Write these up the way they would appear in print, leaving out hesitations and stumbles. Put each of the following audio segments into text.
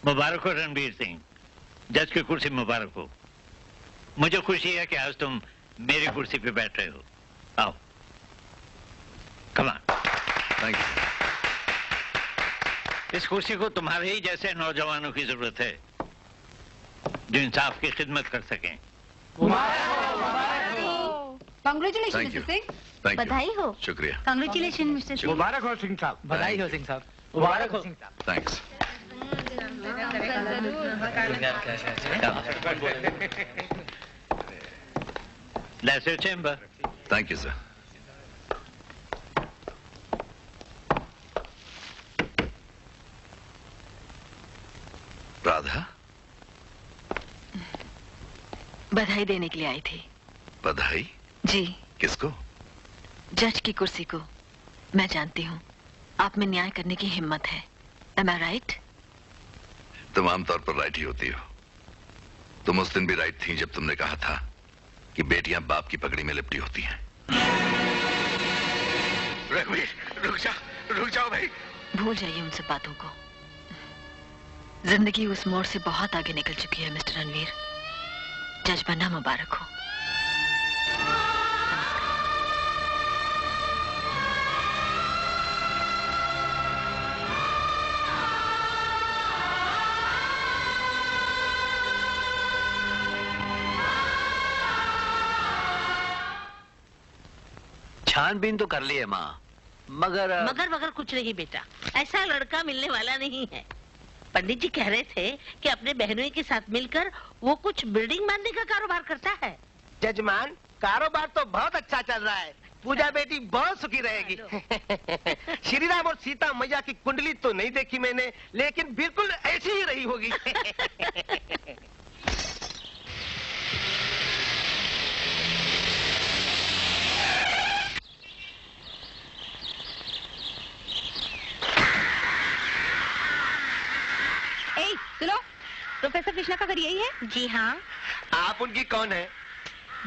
मुबारक हो रणवीर सिंह, जज की कुर्सी मुबारक हो। मुझे खुशी है कि आज तुम मेरी कुर्सी पे बैठ रहे हो। आओ, कम ऑन। Thank you. इस कुर्सी को तुम्हारे ही जैसे नौजवानों की जरूरत है जो इंसाफ की खिदमत कर सकें। Congratulation Thank you. Mister Singh. Thank you. बधाई हो। शुक्रिया। Congratulation mister Singh. मुबारक हो सिंह साहब। बधाई हो सिंह साहब। मुबारक हो सिंह साहब। Thanks. That's your chamber. Thank you sir. Radha, बधाई देने के लिए आई थी। बधाई? जी, किसको? जज की कुर्सी को। मैं जानती हूँ आप में न्याय करने की हिम्मत है। Am I right? तुम आमतौर पर राइट ही होती हो। तुम उस दिन भी राइट थी जब तुमने कहा था कि बेटियां बाप की पगड़ी में लिपटी होती हैं। रघुवीर, रुक जाओ भाई। भूल जाइए उन सब बातों को। जिंदगी उस मोड़ से बहुत आगे निकल चुकी है मिस्टर रणवीर। जज बनना मुबारक हो। छानबीन तो कर ली है माँ, मगर कुछ नहीं बेटा, ऐसा लड़का मिलने वाला नहीं है। पंडित जी कह रहे थे कि अपने बहनों के साथ मिलकर वो कुछ बिल्डिंग बांधने का कारोबार करता है। जजमान, कारोबार तो बहुत अच्छा चल रहा है। पूजा बेटी बहुत सुखी रहेगी। श्री राम और सीता मैया की कुंडली तो नहीं देखी मैंने, लेकिन बिल्कुल ऐसी ही रही होगी। सुनो, प्रोफेसर कृष्णा का घर यही है? जी हाँ। आप उनकी कौन है?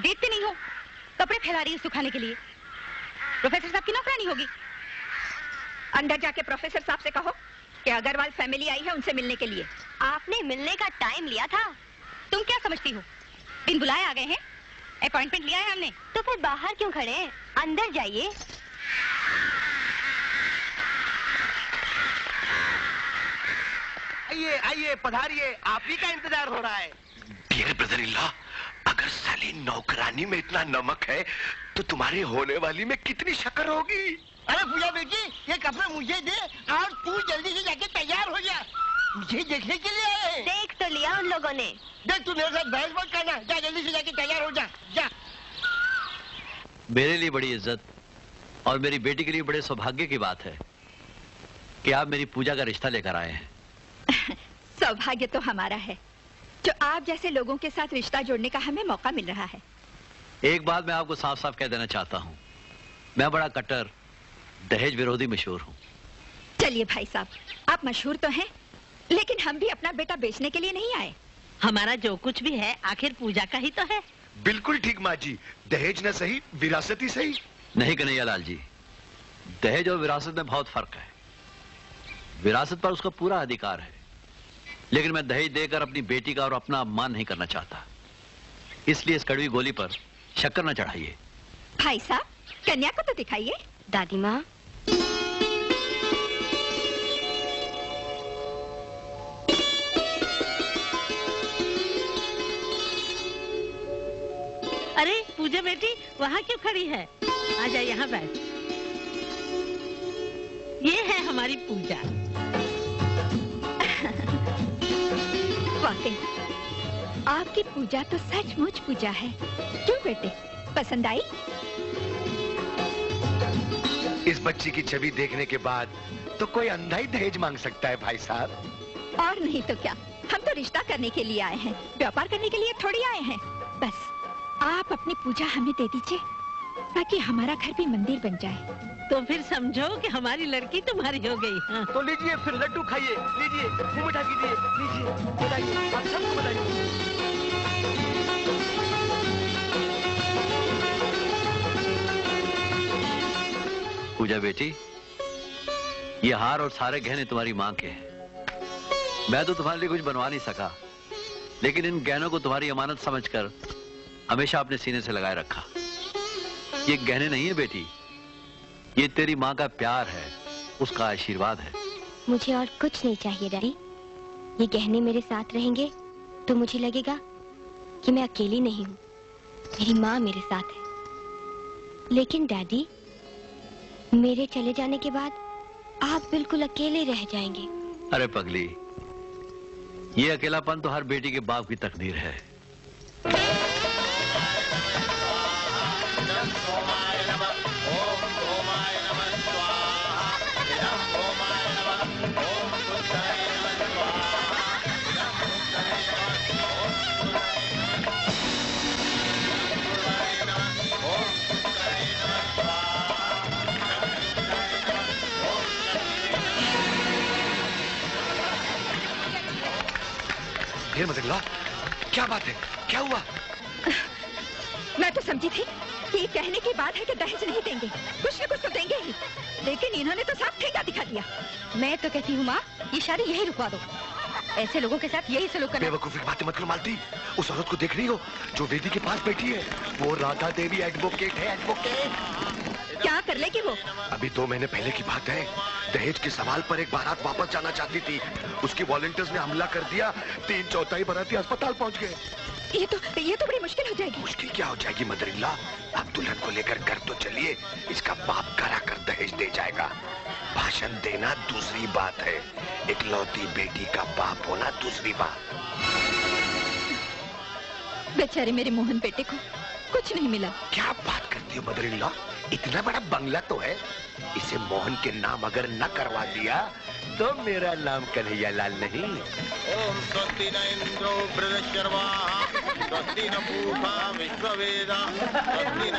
देखते नहीं हो, कपड़े फैला रही है सुखाने के लिए। प्रोफेसर साहब की नौकरानी होगी। अंदर जाके प्रोफेसर साहब से कहो कि अग्रवाल फैमिली आई है उनसे मिलने के लिए। आपने मिलने का टाइम लिया था? तुम क्या समझती हो, बिन बुलाए आ गए हैं? अपॉइंटमेंट लिया है हमने। तो फिर बाहर क्यों खड़े हैं? अंदर जाइए। आइए आइए, पधारिए, आप ही का इंतजार हो रहा है। डियर ब्रदर इन लॉ, अगर साली नौकरानी में इतना नमक है तो तुम्हारी होने वाली में कितनी शक्कर होगी। अरे पूजा बेटी, ये कपड़े मुझे दे और तू जल्दी से जाके तैयार हो जा। मुझे देखने के लिए आए। देख तो लिया उन लोगों ने। देख, तू मेरे साथ बहस मत करना। जा जल्दी से जाके तैयार हो जा। जा। मेरे लिए बड़ी इज्जत और मेरी बेटी के लिए बड़े सौभाग्य की बात है कि आप मेरी पूजा का रिश्ता लेकर आए हैं। सौभाग्य तो हमारा है जो आप जैसे लोगों के साथ रिश्ता जोड़ने का हमें मौका मिल रहा है। एक बात मैं आपको साफ साफ कह देना चाहता हूँ, मैं बड़ा कट्टर दहेज विरोधी मशहूर हूँ। चलिए भाई साहब, आप मशहूर तो हैं, लेकिन हम भी अपना बेटा बेचने के लिए नहीं आए। हमारा जो कुछ भी है आखिर पूजा का ही तो है। बिल्कुल ठीक माँ जी, दहेज न सही विरासत ही सही। नहीं कन्हैया लाल जी, दहेज और विरासत में बहुत फर्क है। विरासत पर उसका पूरा अधिकार है, लेकिन मैं दहेज देकर अपनी बेटी का और अपना अपमान नहीं करना चाहता। इसलिए इस कड़वी गोली पर शक्कर न चढ़ाइए। भाई साहब, कन्या को तो दिखाइए। दादी माँ, अरे पूजा बेटी, वहाँ क्यों खड़ी है? आजा यहाँ बैठ। ये है हमारी पूजा। वाकई आपकी पूजा तो सचमुच पूजा है। क्यों बेटे, पसंद आई? इस बच्ची की छवि देखने के बाद तो कोई अंधा ही दहेज मांग सकता है भाई साहब। और नहीं तो क्या, हम तो रिश्ता करने के लिए आए हैं, व्यापार करने के लिए थोड़ी आए हैं। बस आप अपनी पूजा हमें दे दीजिए ताकि हमारा घर भी मंदिर बन जाए। तो फिर समझो कि हमारी लड़की तुम्हारी हो गई। हाँ। तो लीजिए, फिर लड्डू खाइए, लीजिए, मुंह मीठा कीजिए, लीजिए, बताइए, आप सबको बताइए। पूजा बेटी, ये हार और सारे गहने तुम्हारी माँ के हैं। मैं तो तुम्हारे लिए कुछ बनवा नहीं सका, लेकिन इन गहनों को तुम्हारी अमानत समझकर हमेशा अपने सीने से लगाए रखा। ये गहने नहीं है बेटी, ये तेरी माँ का प्यार है, उसका आशीर्वाद है। मुझे और कुछ नहीं चाहिए डैडी। ये गहने मेरे साथ रहेंगे तो मुझे लगेगा कि मैं अकेली नहीं हूँ, मेरी माँ मेरे साथ है। लेकिन डैडी, मेरे चले जाने के बाद आप बिल्कुल अकेले रह जाएंगे। अरे पगली, ये अकेलापन तो हर बेटी के बाप की तकदीर है। फिर मदनलाल, क्या बात है, क्या हुआ? मैं तो समझी थी कि ये कहने की बात है कि दहेज नहीं देंगे, कुछ न कुछ तो देंगे ही, लेकिन इन्होंने तो साफ ठेका दिखा दिया। मैं तो कहती हूँ माँ, ये शादी यही रुकवा दो। ऐसे लोगों के साथ यही सलूक करना। बेवकूफी की बातें मत करो मालती। उस औरत को देख रही हो जो वेदी के पास बैठी है? वो राधा देवी एडवोकेट है, एडवोकेट। क्या कर लेगी वो? अभी 2 महीने पहले की बात है, दहेज के सवाल पर एक बारात वापस जाना चाहती थी, उसकी वॉलंटियर्स ने हमला कर दिया, 3/4 बाराती अस्पताल पहुंच गए। ये तो बड़ी मुश्किल हो जाएगी। मुश्किल क्या हो जाएगी मदर-इन-लॉ? अब दुल्हन को लेकर घर तो चलिए, इसका बाप करा कर दहेज दे जाएगा। भाषण देना दूसरी बात है, इकलौती बेटी का बाप होना दूसरी बात। बेचारे मेरे मोहन बेटे को कुछ नहीं मिला। क्या बात करती हो मदर-इन-लॉ? इतना बड़ा बंगला तो है, इसे मोहन के नाम अगर न करवा दिया तो मेरा नाम कन्हैया लाल नहीं। ओम स्वस्ति न इंद्रो बृहस्पतिर्वाः, स्वस्ति न पूषा विश्ववेदाः, स्वस्ति न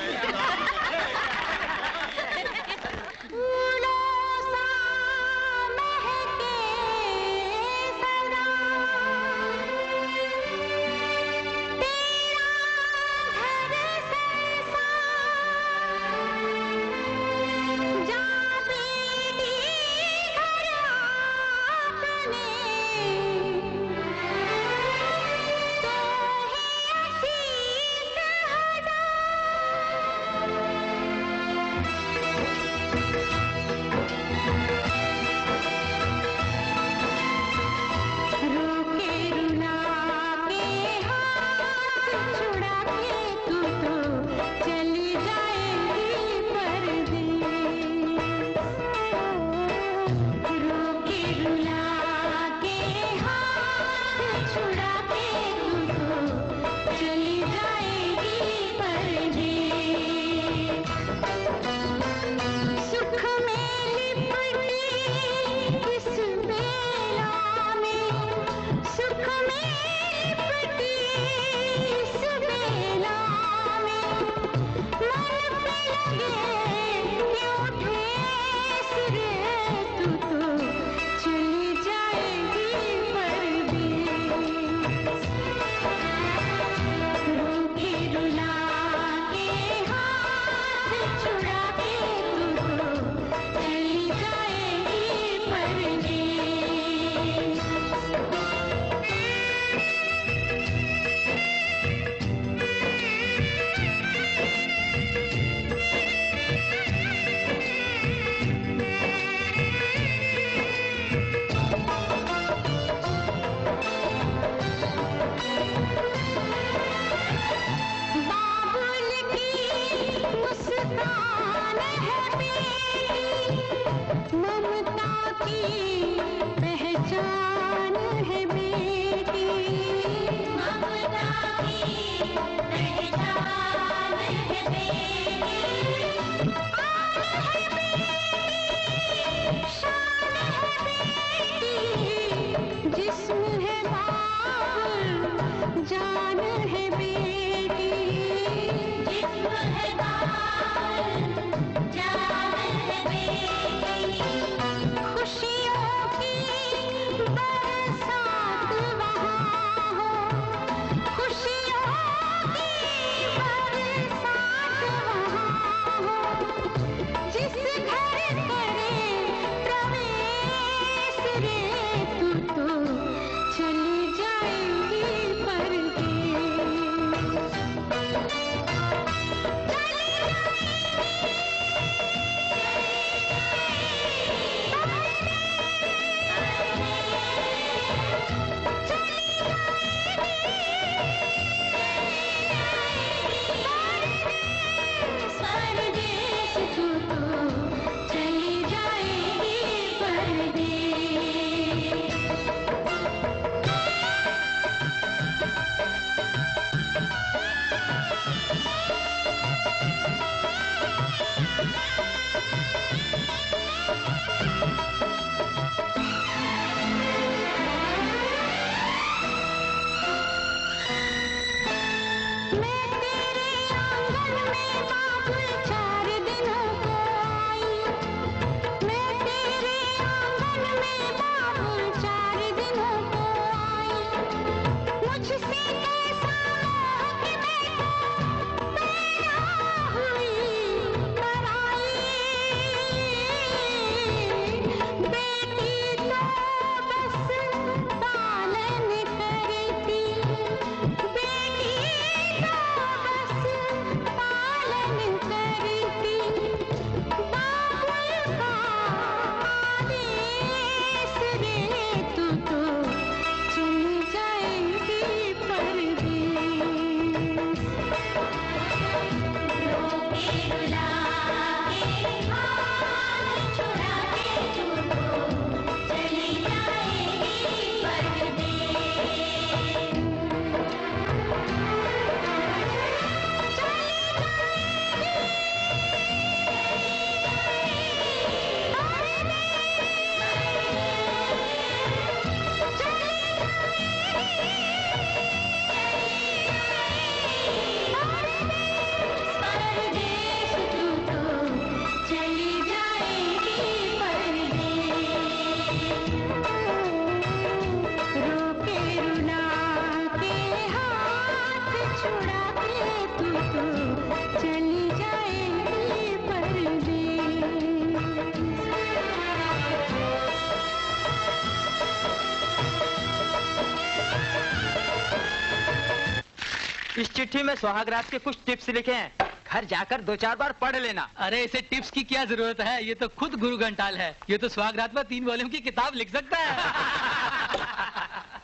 इस चिट्ठी में सुहागरात के कुछ टिप्स लिखे हैं, घर जाकर 2-4 बार पढ़ लेना। अरे इसे टिप्स की क्या जरूरत है, ये तो खुद गुरु घंटाल है, ये तो सुहागरात पर 3 वॉल्यूम की किताब लिख सकता है।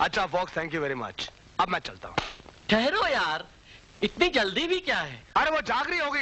अच्छा folks, thank you very much. अब मैं चलता हूँ। ठहरो यार, इतनी जल्दी भी क्या है? अरे वो जाग रही होगी।